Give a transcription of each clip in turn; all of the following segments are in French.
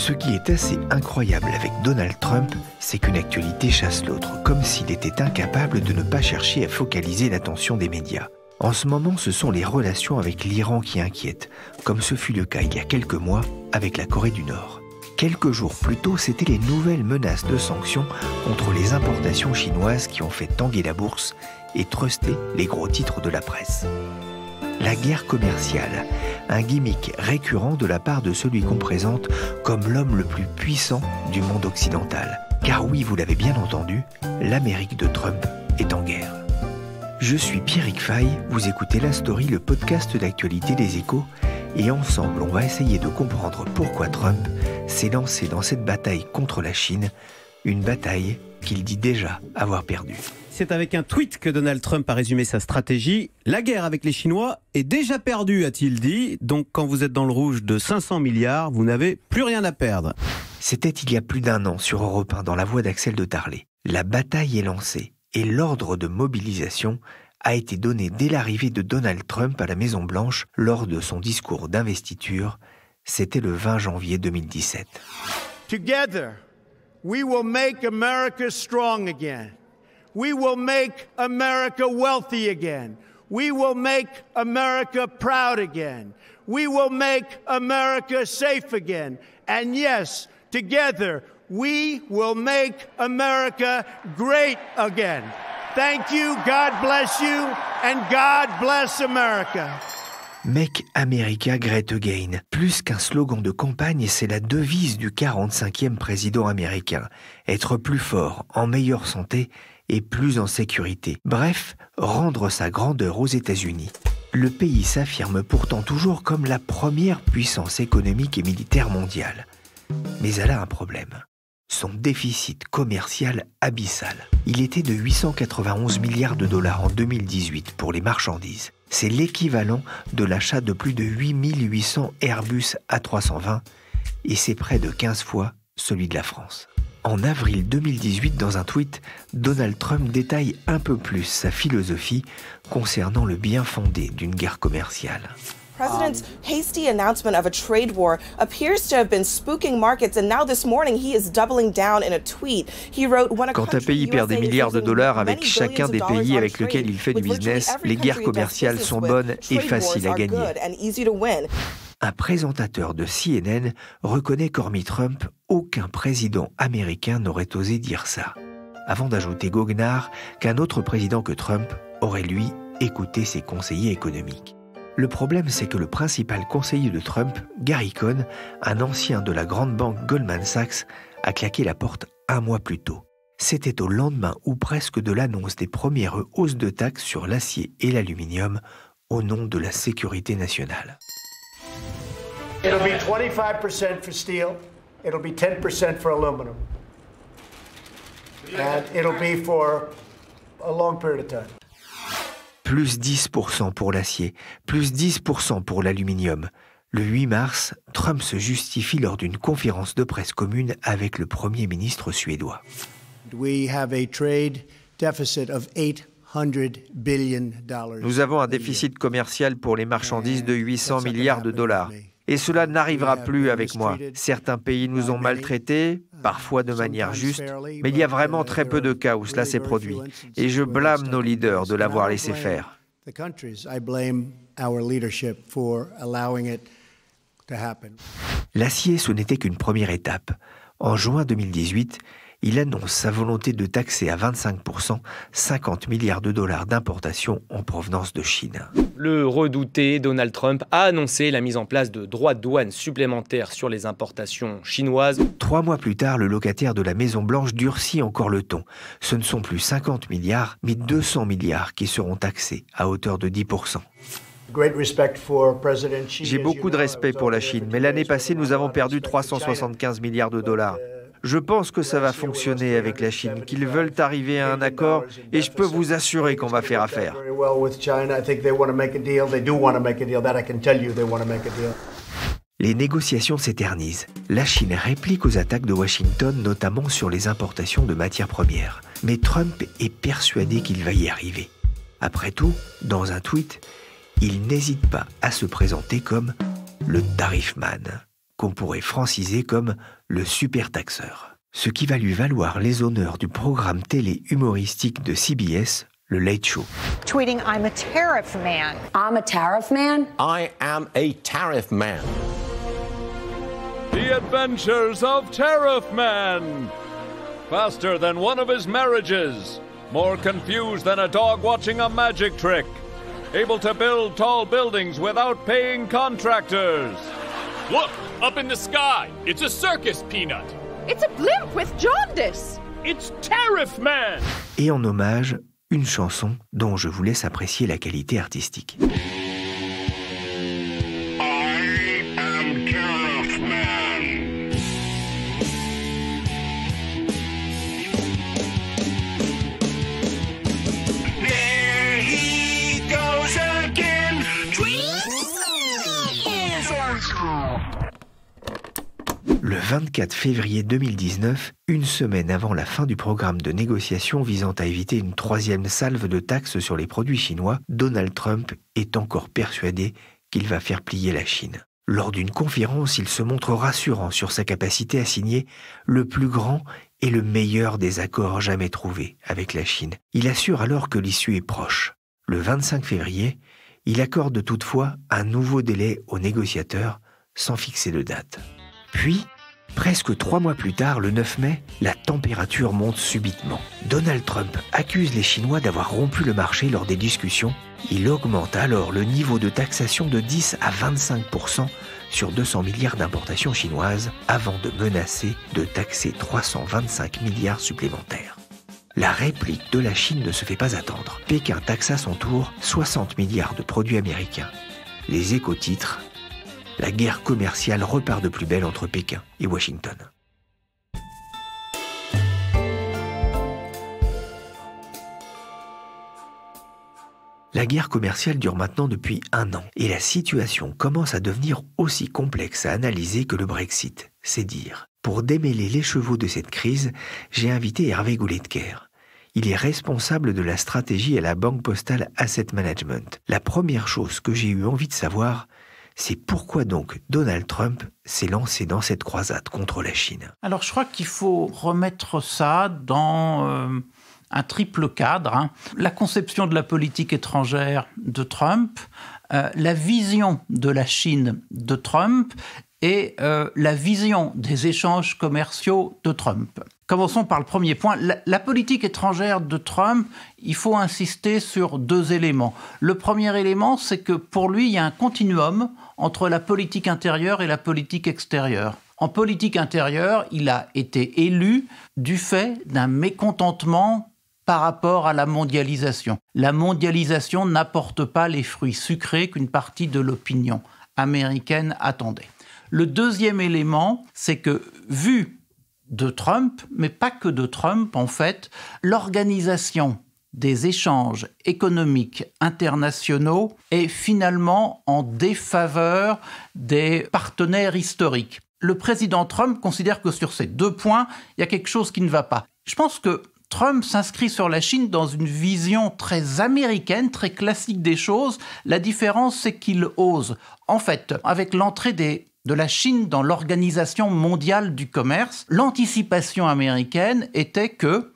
Ce qui est assez incroyable avec Donald Trump, c'est qu'une actualité chasse l'autre, comme s'il était incapable de ne pas chercher à focaliser l'attention des médias. En ce moment, ce sont les relations avec l'Iran qui inquiètent, comme ce fut le cas il y a quelques mois avec la Corée du Nord. Quelques jours plus tôt, c'étaient les nouvelles menaces de sanctions contre les importations chinoises qui ont fait tanguer la bourse et truster les gros titres de la presse. La guerre commerciale, un gimmick récurrent de la part de celui qu'on présente comme l'homme le plus puissant du monde occidental. Car oui, vous l'avez bien entendu, l'Amérique de Trump est en guerre. Je suis Pierrick Fay, vous écoutez La Story, le podcast d'actualité des Échos, et ensemble, on va essayer de comprendre pourquoi Trump s'est lancé dans cette bataille contre la Chine, une bataille qu'il dit déjà avoir perdue. C'est avec un tweet que Donald Trump a résumé sa stratégie. La guerre avec les Chinois est déjà perdue, a-t-il dit. Donc quand vous êtes dans le rouge de 500 milliards, vous n'avez plus rien à perdre. C'était il y a plus d'un an sur Europe 1 dans la voix d'Axel de Tarlé. La bataille est lancée et l'ordre de mobilisation a été donné dès l'arrivée de Donald Trump à la Maison-Blanche lors de son discours d'investiture. C'était le 20 janvier 2017. Together, we will make America strong again. We will make America wealthy again. We will make America proud again. We will make America safe again. And yes, together, we will make America great again. Thank you, God bless you, and God bless America. Make America Great Again. Plus qu'un slogan de campagne, c'est la devise du 45e président américain. Être plus fort, en meilleure santé et plus en sécurité. Bref, rendre sa grandeur aux États-Unis. Le pays s'affirme pourtant toujours comme la première puissance économique et militaire mondiale. Mais elle a un problème. Son déficit commercial abyssal. Il était de 891 milliards de dollars en 2018 pour les marchandises. C'est l'équivalent de l'achat de plus de 8800 Airbus A320 et c'est près de 15 fois celui de la France. En avril 2018, dans un tweet, Donald Trump détaille un peu plus sa philosophie concernant le bien fondé d'une guerre commerciale. President's hasty announcement of a trade war appears to have been spooking markets, and now this morning he is doubling down in a tweet. He wrote, quand un pays perd des milliards de dollars avec chacun des pays avec lesquels il fait du business, les guerres commerciales sont bonnes et faciles à gagner. Un présentateur de CNN reconnaît qu'hormis Trump, aucun président américain n'aurait osé dire ça. Avant d'ajouter goguenard qu'un autre président que Trump aurait, lui, écouté ses conseillers économiques. Le problème, c'est que le principal conseiller de Trump, Gary Cohn, un ancien de la grande banque Goldman Sachs, a claqué la porte un mois plus tôt. C'était au lendemain ou presque de l'annonce des premières hausses de taxes sur l'acier et l'aluminium au nom de la sécurité nationale. It'll be 25% for steel, it'll be 10% for aluminum. And it'll be for a long period of time. Plus 10% pour l'acier, plus 10% pour l'aluminium. Le 8 mars, Trump se justifie lors d'une conférence de presse commune avec le Premier ministre suédois. We have a trade deficit of $800 billion. Nous avons un déficit commercial pour les marchandises de 800 milliards de dollars. Et cela n'arrivera plus avec moi. Certains pays nous ont maltraités, parfois de manière juste, mais il y a vraiment très peu de cas où cela s'est produit. Et je blâme nos leaders de l'avoir laissé faire. L'acier, ce n'était qu'une première étape. En juin 2018, il annonce sa volonté de taxer à 25% 50 milliards de dollars d'importations en provenance de Chine. Le redouté Donald Trump a annoncé la mise en place de droits de douane supplémentaires sur les importations chinoises. 3 mois plus tard, le locataire de la Maison-Blanche durcit encore le ton. Ce ne sont plus 50 milliards, mais 200 milliards qui seront taxés à hauteur de 10%. J'ai beaucoup de respect pour la Chine, mais l'année passée, nous avons perdu 375 milliards de dollars. Je pense que ça va fonctionner avec la Chine, qu'ils veulent arriver à un accord et je peux vous assurer qu'on va faire affaire. Les négociations s'éternisent. La Chine réplique aux attaques de Washington, notamment sur les importations de matières premières. Mais Trump est persuadé qu'il va y arriver. Après tout, dans un tweet, il n'hésite pas à se présenter comme le tarifman. qu'on pourrait franciser comme le super taxeur. Ce qui va lui valoir les honneurs du programme télé humoristique de CBS, le Late Show. Tweeting, I'm a tariff man. I'm a tariff man? I am a tariff man. The adventures of Tariff Man. Faster than one of his marriages. More confused than a dog watching a magic trick. Able to build tall buildings without paying contractors. Look, up in the sky. It's a circus peanut. It's a blimp with jaundice. It's Tariff Man. Et en hommage, une chanson dont je vous laisse apprécier la qualité artistique. Le 24 février 2019, une semaine avant la fin du programme de négociation visant à éviter une troisième salve de taxes sur les produits chinois, Donald Trump est encore persuadé qu'il va faire plier la Chine. Lors d'une conférence, il se montre rassurant sur sa capacité à signer le plus grand et le meilleur des accords jamais trouvés avec la Chine. Il assure alors que l'issue est proche. Le 25 février, il accorde toutefois un nouveau délai aux négociateurs sans fixer de date. Puis, presque 3 mois plus tard, le 9 mai, la température monte subitement. Donald Trump accuse les Chinois d'avoir rompu le marché lors des discussions. Il augmente alors le niveau de taxation de 10 à 25% sur 200 milliards d'importations chinoises avant de menacer de taxer 325 milliards supplémentaires. La réplique de la Chine ne se fait pas attendre. Pékin taxe à son tour 60 milliards de produits américains. Les Échos titrent « La guerre commerciale repart de plus belle entre Pékin et Washington ». La guerre commerciale dure maintenant depuis 1 an et la situation commence à devenir aussi complexe à analyser que le Brexit, c'est dire. Pour démêler l'écheveau de cette crise, j'ai invité Hervé Gouletker. Il est responsable de la stratégie à la Banque Postale Asset Management. La première chose que j'ai eu envie de savoir, c'est pourquoi donc Donald Trump s'est lancé dans cette croisade contre la Chine. Alors je crois qu'il faut remettre ça dans un triple cadre. La conception de la politique étrangère de Trump, la vision de la Chine de Trump et la vision des échanges commerciaux de Trump. Commençons par le premier point. La politique étrangère de Trump, il faut insister sur 2 éléments. Le premier élément, c'est que pour lui, il y a un continuum entre la politique intérieure et la politique extérieure. En politique intérieure, il a été élu du fait d'un mécontentement par rapport à la mondialisation. La mondialisation n'apporte pas les fruits sucrés qu'une partie de l'opinion américaine attendait. Le deuxième élément, c'est que, vu de Trump, mais pas que de Trump en fait, l'organisation des échanges économiques internationaux est finalement en défaveur des partenaires historiques. Le président Trump considère que sur ces 2 points, il y a quelque chose qui ne va pas. Je pense que Trump s'inscrit sur la Chine dans une vision très américaine, très classique des choses. La différence, c'est qu'il ose. En fait, avec l'entrée de la Chine dans l'Organisation mondiale du commerce, l'anticipation américaine était que,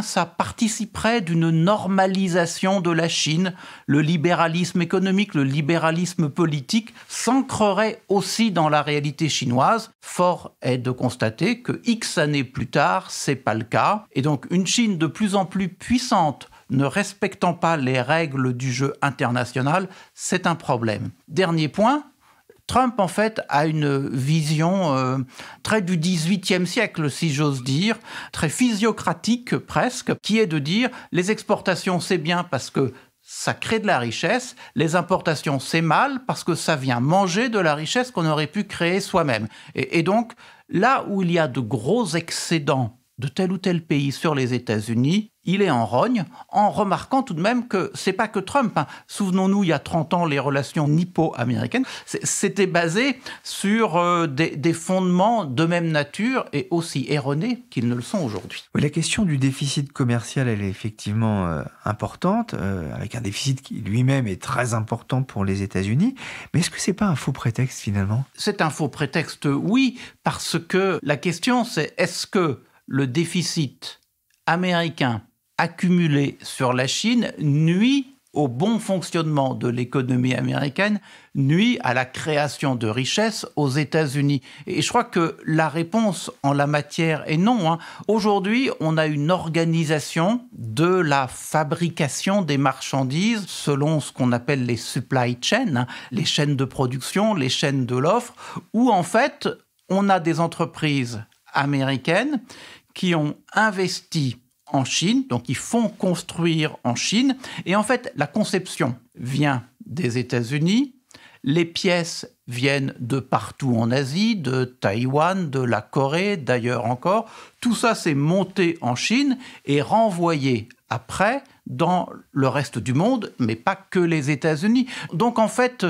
ça participerait d'une normalisation de la Chine. Le libéralisme économique, le libéralisme politique s'ancrerait aussi dans la réalité chinoise. Fort est de constater que X années plus tard, c'est pas le cas. Et donc, une Chine de plus en plus puissante, ne respectant pas les règles du jeu international, c'est un problème. Dernier point, Trump, en fait, a une vision très du XVIIIe siècle, si j'ose dire, très physiocratique presque, qui est de dire les exportations, c'est bien parce que ça crée de la richesse, les importations, c'est mal parce que ça vient manger de la richesse qu'on aurait pu créer soi-même. Et donc, là où il y a de gros excédents de tel ou tel pays sur les États-Unis, il est en rogne, en remarquant tout de même que c'est pas que Trump. Souvenons-nous, il y a 30 ans, les relations nippo-américaines, c'était basé sur des fondements de même nature et aussi erronés qu'ils ne le sont aujourd'hui. Oui, la question du déficit commercial, elle est effectivement importante, avec un déficit qui lui-même est très important pour les États-Unis. Mais est-ce que c'est pas un faux prétexte finalement ? C'est un faux prétexte, oui, parce que la question c'est est-ce que le déficit américain accumulé sur la Chine nuit au bon fonctionnement de l'économie américaine, nuit à la création de richesses aux États-Unis. Et je crois que la réponse en la matière est non. Aujourd'hui, on a une organisation de la fabrication des marchandises selon ce qu'on appelle les supply chains, les chaînes de production, les chaînes de l'offre, où en fait, on a des entreprises américaines qui ont investi en Chine, donc ils font construire en Chine. Et en fait, la conception vient des États-Unis, les pièces viennent de partout en Asie, de Taïwan, de la Corée, d'ailleurs encore. Tout ça, c'est monté en Chine et renvoyé après dans le reste du monde, mais pas que les États-Unis. Donc en fait,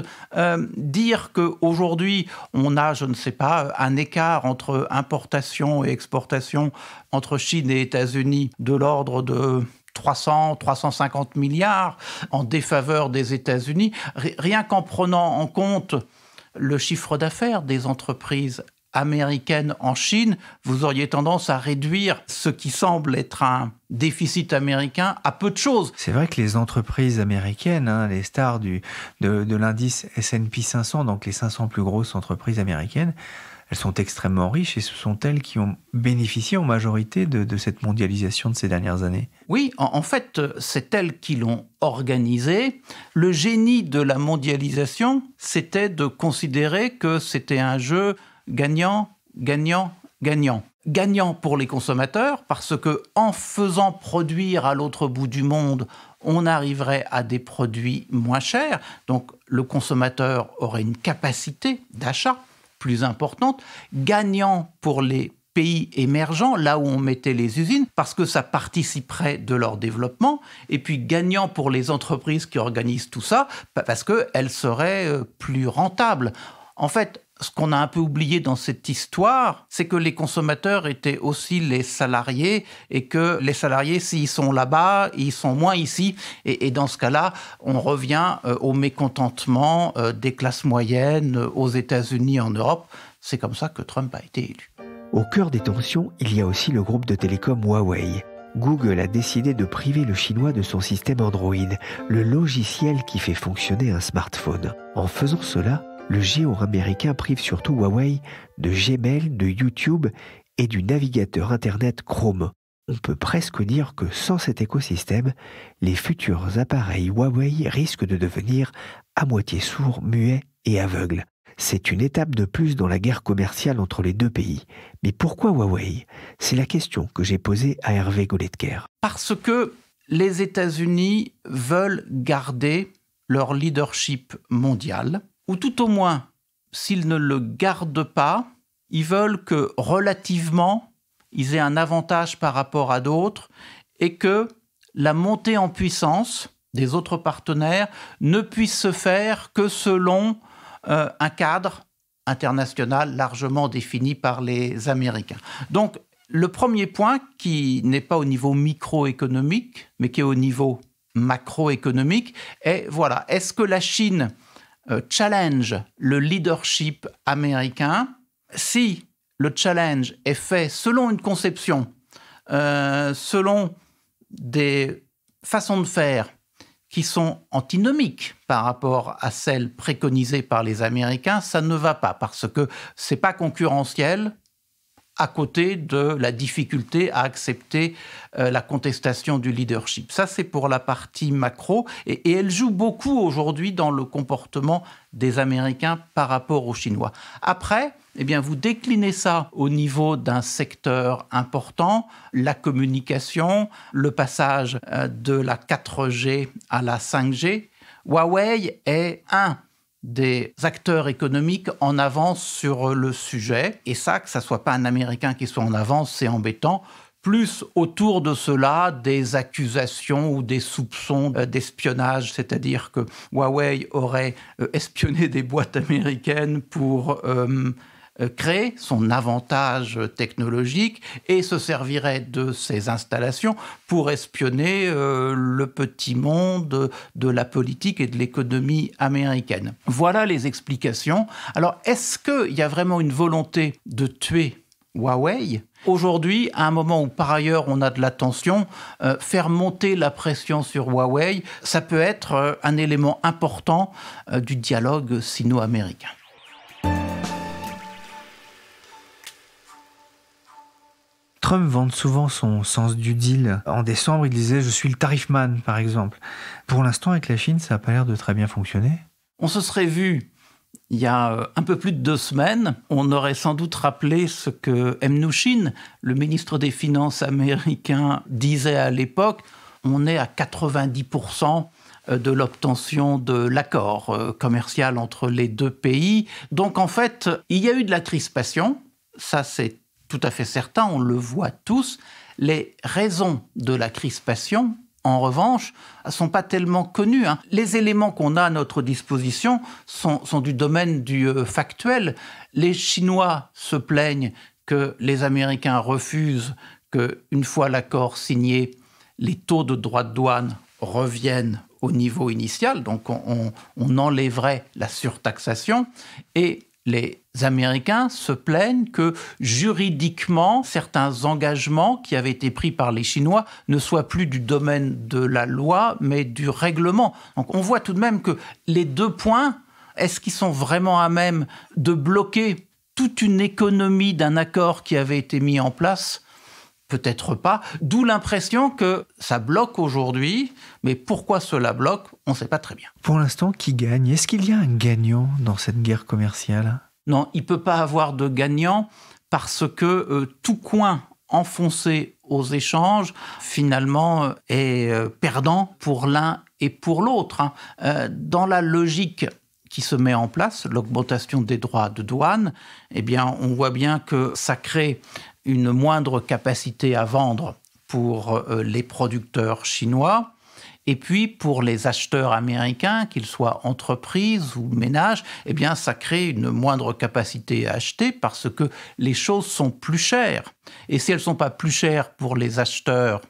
dire qu'aujourd'hui, on a, je ne sais pas, un écart entre importation et exportation entre Chine et États-Unis de l'ordre de 300, 350 milliards en défaveur des États-Unis, rien qu'en prenant en compte le chiffre d'affaires des entreprises américaines en Chine, vous auriez tendance à réduire ce qui semble être un déficit américain à peu de choses. C'est vrai que les entreprises américaines, les stars de l'indice S&P 500, donc les 500 plus grosses entreprises américaines, elles sont extrêmement riches et ce sont elles qui ont bénéficié en majorité de cette mondialisation de ces dernières années. Oui, en fait, c'est elles qui l'ont organisée. Le génie de la mondialisation, c'était de considérer que c'était un jeu gagnant, gagnant, gagnant. Gagnant pour les consommateurs, parce que en faisant produire à l'autre bout du monde, on arriverait à des produits moins chers. Donc le consommateur aurait une capacité d'achat plus importante. Gagnant pour les pays émergents, là où on mettait les usines, parce que ça participerait de leur développement. Et puis gagnant pour les entreprises qui organisent tout ça, parce qu'elles seraient plus rentables. En fait, ce qu'on a un peu oublié dans cette histoire, c'est que les consommateurs étaient aussi les salariés et que les salariés, s'ils sont là-bas, ils sont moins ici. Et dans ce cas-là, on revient au mécontentement des classes moyennes aux États-Unis, en Europe. C'est comme ça que Trump a été élu. Au cœur des tensions, il y a aussi le groupe de télécom Huawei. Google a décidé de priver le chinois de son système Android, le logiciel qui fait fonctionner un smartphone. En faisant cela, le géant américain prive surtout Huawei de Gmail, de YouTube et du navigateur Internet Chrome. On peut presque dire que sans cet écosystème, les futurs appareils Huawei risquent de devenir à moitié sourds, muets et aveugles. C'est une étape de plus dans la guerre commerciale entre les deux pays. Mais pourquoi Huawei ? C'est la question que j'ai posée à Hervé Goletker. Parce que les États-Unis veulent garder leur leadership mondial, ou tout au moins, s'ils ne le gardent pas, ils veulent que relativement, ils aient un avantage par rapport à d'autres et que la montée en puissance des autres partenaires ne puisse se faire que selon un cadre international largement défini par les Américains. Donc, le premier point, qui n'est pas au niveau microéconomique, mais qui est au niveau macroéconomique, est, voilà, est-ce que la Chine challenge le leadership américain? Si le challenge est fait selon une conception, selon des façons de faire qui sont antinomiques par rapport à celles préconisées par les Américains, ça ne va pas, parce que c'est pas concurrentiel à côté de la difficulté à accepter la contestation du leadership. Ça, c'est pour la partie macro, et elle joue beaucoup aujourd'hui dans le comportement des Américains par rapport aux Chinois. Après, eh bien, vous déclinez ça au niveau d'un secteur important, la communication, le passage de la 4G à la 5G. Huawei est un des acteurs économiques en avance sur le sujet. Et ça, que ça ne soit pas un Américain qui soit en avance, c'est embêtant. plus autour de cela des accusations ou des soupçons d'espionnage, c'est-à-dire que Huawei aurait espionné des boîtes américaines pour créer son avantage technologique et se servirait de ces installations pour espionner le petit monde de la politique et de l'économie américaine. Voilà les explications. Alors, est-ce qu'il y a vraiment une volonté de tuer Huawei ? Aujourd'hui, à un moment où par ailleurs on a de la tension, faire monter la pression sur Huawei, ça peut être un élément important du dialogue sino-américain. Trump vante souvent son sens du deal. En décembre, il disait « je suis le tarifman », par exemple. Pour l'instant, avec la Chine, ça n'a pas l'air de très bien fonctionner. On se serait vu il y a un peu plus de 2 semaines. On aurait sans doute rappelé ce que Mnuchin, le ministre des Finances américain, disait à l'époque. On est à 90% de l'obtention de l'accord commercial entre les 2 pays. Donc en fait, il y a eu de la crispation. Ça, c'est tout à fait certain, on le voit tous. Les raisons de la crispation, en revanche, ne sont pas tellement connues. Les éléments qu'on a à notre disposition sont du domaine du factuel. Les Chinois se plaignent que les Américains refusent qu'une fois l'accord signé, les taux de droits de douane reviennent au niveau initial, donc on enlèverait la surtaxation. Et les Américains se plaignent que juridiquement, certains engagements qui avaient été pris par les Chinois ne soient plus du domaine de la loi, mais du règlement. Donc on voit tout de même que les 2 points, est-ce qu'ils sont vraiment à même de bloquer toute une économie d'un accord qui avait été mis en place ? Peut-être pas. D'où l'impression que ça bloque aujourd'hui, mais pourquoi cela bloque, on ne sait pas très bien. Pour l'instant, qui gagne ? Est-ce qu'il y a un gagnant dans cette guerre commerciale ? Non, il ne peut pas avoir de gagnant parce que tout coin enfoncé aux échanges, finalement, est perdant pour l'un et pour l'autre. Dans la logique qui se met en place, l'augmentation des droits de douane, eh bien, on voit bien que ça crée une moindre capacité à vendre pour les producteurs chinois. Et puis, pour les acheteurs américains, qu'ils soient entreprises ou ménages, eh bien, ça crée une moindre capacité à acheter parce que les choses sont plus chères. Et si elles ne sont pas plus chères pour les acheteurs,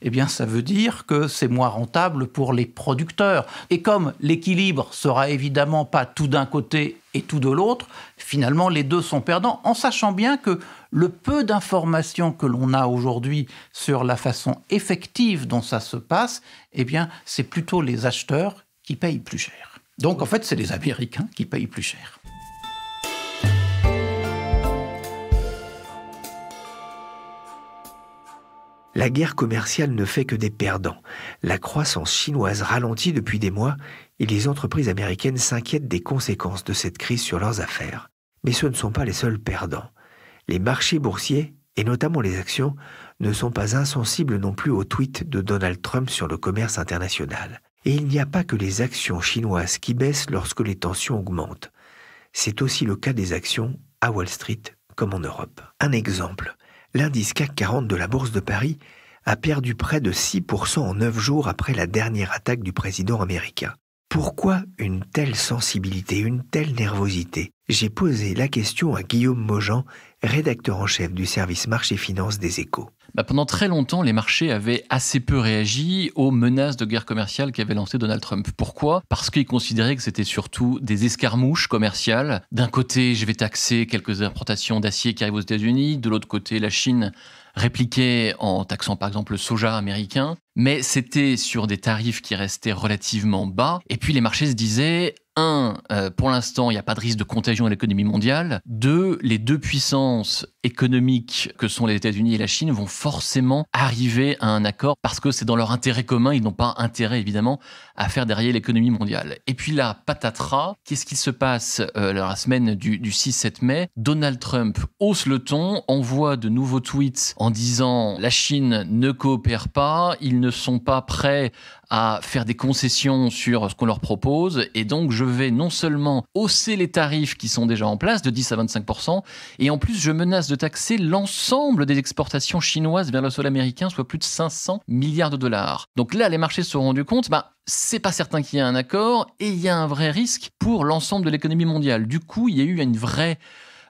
eh bien, ça veut dire que c'est moins rentable pour les producteurs. Et comme l'équilibre sera évidemment pas tout d'un côté et tout de l'autre, finalement, les 2 sont perdants, en sachant bien que le peu d'informations que l'on a aujourd'hui sur la façon effective dont ça se passe, eh bien, c'est plutôt les acheteurs qui payent plus cher. Donc, en fait, c'est les Américains qui payent plus cher. La guerre commerciale ne fait que des perdants. La croissance chinoise ralentit depuis des mois et les entreprises américaines s'inquiètent des conséquences de cette crise sur leurs affaires. Mais ce ne sont pas les seuls perdants. Les marchés boursiers, et notamment les actions, ne sont pas insensibles non plus aux tweets de Donald Trump sur le commerce international. Et il n'y a pas que les actions chinoises qui baissent lorsque les tensions augmentent. C'est aussi le cas des actions à Wall Street comme en Europe. Un exemple. L'indice CAC 40 de la Bourse de Paris a perdu près de 6% en 9 jours après la dernière attaque du président américain. Pourquoi une telle sensibilité, une telle nervosité ? J'ai posé la question à Guillaume Maujean, rédacteur en chef du service marché-finance des Échos. Pendant très longtemps, les marchés avaient assez peu réagi aux menaces de guerre commerciale qu'avait lancé Donald Trump. Pourquoi ? Parce qu'ils considéraient que c'était surtout des escarmouches commerciales. D'un côté, je vais taxer quelques importations d'acier qui arrivent aux États-Unis. De l'autre côté, la Chine répliquait en taxant par exemple le soja américain. Mais c'était sur des tarifs qui restaient relativement bas. Et puis les marchés se disaient... 1, pour l'instant, il n'y a pas de risque de contagion à l'économie mondiale. 2, les 2 puissances économiques que sont les États-Unis et la Chine vont forcément arriver à un accord parce que c'est dans leur intérêt commun. Ils n'ont pas intérêt, évidemment, à faire derrière l'économie mondiale. Et puis là, patatras, qu'est-ce qui se passe la semaine du 6-7 mai ? Donald Trump hausse le ton, envoie de nouveaux tweets en disant « La Chine ne coopère pas, ils ne sont pas prêts à faire des concessions sur ce qu'on leur propose. Et donc, je vais non seulement hausser les tarifs qui sont déjà en place de 10 à 25%, et en plus, je menace de taxer l'ensemble des exportations chinoises vers le sol américain, soit plus de 500 milliards de dollars. Donc là, les marchés se sont rendus compte, c'est pas certain qu'il y ait un accord, et il y a un vrai risque pour l'ensemble de l'économie mondiale. Du coup, il y a eu une vraie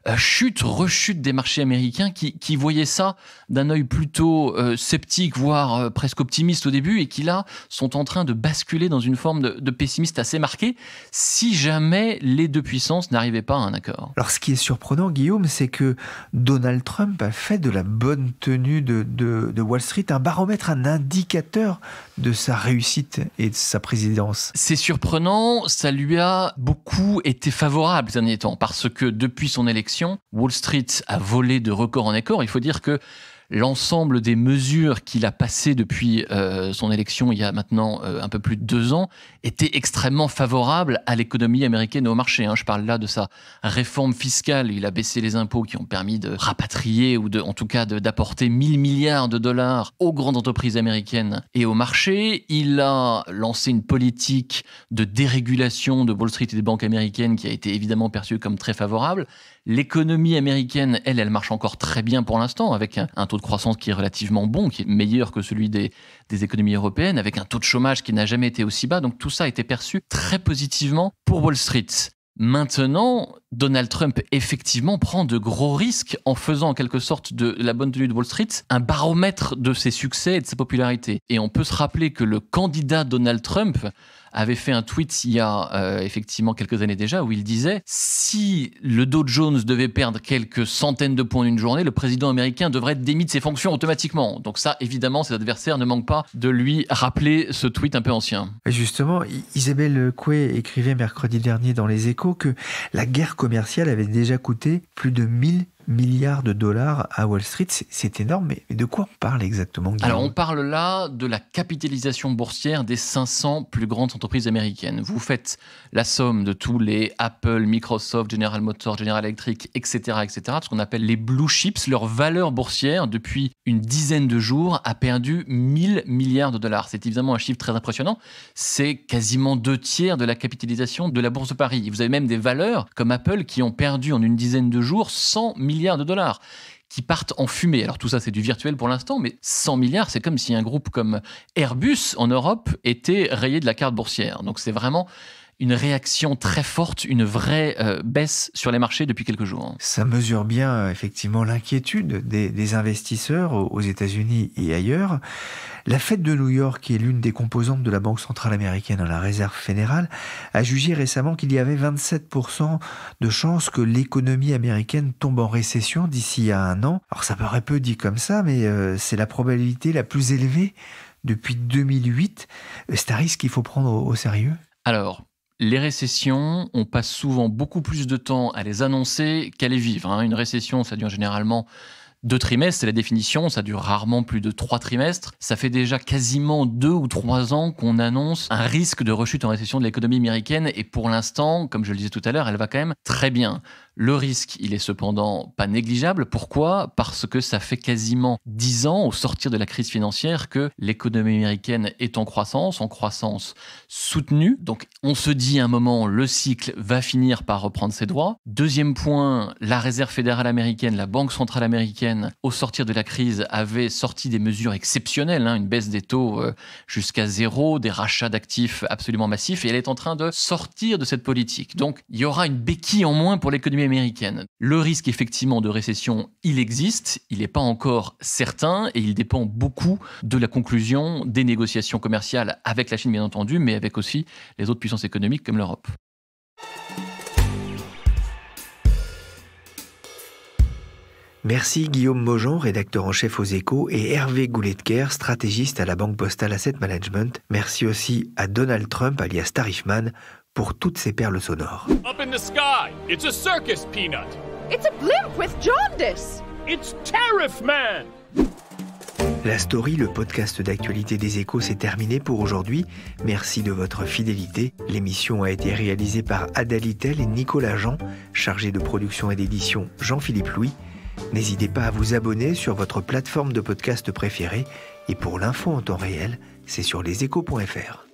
rechute des marchés américains qui voyaient ça d'un œil plutôt sceptique, voire presque optimiste au début, et qui là sont en train de basculer dans une forme de pessimiste assez marquée si jamais les deux puissances n'arrivaient pas à un accord. Alors ce qui est surprenant, Guillaume, c'est que Donald Trump a fait de la bonne tenue de Wall Street un baromètre, un indicateur de sa réussite et de sa présidence. C'est surprenant, ça lui a beaucoup été favorable ces derniers temps, parce que depuis son élection, Wall Street a volé de record en record. Il faut dire que l'ensemble des mesures qu'il a passées depuis son élection il y a maintenant un peu plus de 2 ans étaient extrêmement favorables à l'économie américaine et au marché. Je parle là de sa réforme fiscale. Il a baissé les impôts qui ont permis de rapatrier ou en tout cas d'apporter 1000 milliards de dollars aux grandes entreprises américaines et au marché. Il a lancé une politique de dérégulation de Wall Street et des banques américaines qui a été évidemment perçue comme très favorable. L'économie américaine, elle marche encore très bien pour l'instant, avec un taux de croissance qui est relativement bon, qui est meilleur que celui des économies européennes, avec un taux de chômage qui n'a jamais été aussi bas. Donc tout ça a été perçu très positivement pour Wall Street. Maintenant, Donald Trump, effectivement, prend de gros risques en faisant en quelque sorte de la bonne tenue de Wall Street un baromètre de ses succès et de sa popularité. Et on peut se rappeler que le candidat Donald Trump avait fait un tweet il y a effectivement quelques années déjà où il disait « Si le Dow Jones devait perdre quelques centaines de points en une journée, le président américain devrait être démis de ses fonctions automatiquement. » Donc ça, évidemment, ses adversaires ne manquent pas de lui rappeler ce tweet un peu ancien. Justement, Isabelle Coué écrivait mercredi dernier dans Les Échos que la guerre commerciale avait déjà coûté plus de 1000 milliards de dollars à Wall Street. C'est énorme, mais de quoi on parle exactement, Guillaume ? Alors, on parle là de la capitalisation boursière des 500 plus grandes entreprises américaines. Vous faites la somme de tous les Apple, Microsoft, General Motors, General Electric, etc., ce qu'on appelle les blue chips. Leur valeur boursière, depuis une dizaine de jours, a perdu 1000 milliards de dollars. C'est évidemment un chiffre très impressionnant. C'est quasiment 2/3 de la capitalisation de la Bourse de Paris. Vous avez même des valeurs comme Apple qui ont perdu en une dizaine de jours 100 milliards de dollars qui partent en fumée. Alors tout ça, c'est du virtuel pour l'instant, mais 100 milliards, c'est comme si un groupe comme Airbus en Europe était rayé de la carte boursière. Donc c'est vraiment une réaction très forte, une vraie baisse sur les marchés depuis quelques jours. Ça mesure bien effectivement l'inquiétude des investisseurs aux États-Unis et ailleurs. La Fed de New York, qui est l'une des composantes de la Banque centrale américaine, la Réserve fédérale, a jugé récemment qu'il y avait 27% de chances que l'économie américaine tombe en récession d'ici à 1 an. Alors ça paraît peu dit comme ça, mais c'est la probabilité la plus élevée depuis 2008. C'est un risque qu'il faut prendre au sérieux ? Alors, les récessions, on passe souvent beaucoup plus de temps à les annoncer qu'à les vivre. Une récession, ça dure généralement 2 trimestres, c'est la définition, ça dure rarement plus de 3 trimestres. Ça fait déjà quasiment 2 ou 3 ans qu'on annonce un risque de rechute en récession de l'économie américaine et pour l'instant, comme je le disais tout à l'heure, elle va quand même très bien. Le risque, il est cependant pas négligeable. Pourquoi ? Parce que ça fait quasiment 10 ans, au sortir de la crise financière, que l'économie américaine est en croissance soutenue. Donc on se dit à un moment, le cycle va finir par reprendre ses droits. Deuxième point, la Réserve fédérale américaine, la Banque centrale américaine, au sortir de la crise, avait sorti des mesures exceptionnelles, une baisse des taux jusqu'à 0, des rachats d'actifs absolument massifs, et elle est en train de sortir de cette politique. Donc il y aura une béquille en moins pour l'économie américaine. Le risque effectivement de récession, il existe, il n'est pas encore certain et il dépend beaucoup de la conclusion des négociations commerciales avec la Chine bien entendu, mais avec aussi les autres puissances économiques comme l'Europe. Merci Guillaume Maujean, rédacteur en chef aux Échos, et Hervé Goulet-Kerr, stratégiste à la Banque Postale Asset Management. Merci aussi à Donald Trump, alias Tarifman, pour toutes ces perles sonores. Up in the sky, it's a circus, Peanut. It's a blimp with jaundice. It's Tariff Man. La Story, le podcast d'actualité des Échos, c'est terminé pour aujourd'hui. Merci de votre fidélité. L'émission a été réalisée par Ada Littel et Nicolas Jean, chargé de production et d'édition Jean-Philippe Louis. N'hésitez pas à vous abonner sur votre plateforme de podcast préférée Et pour l'info en temps réel, c'est sur leséchos.fr.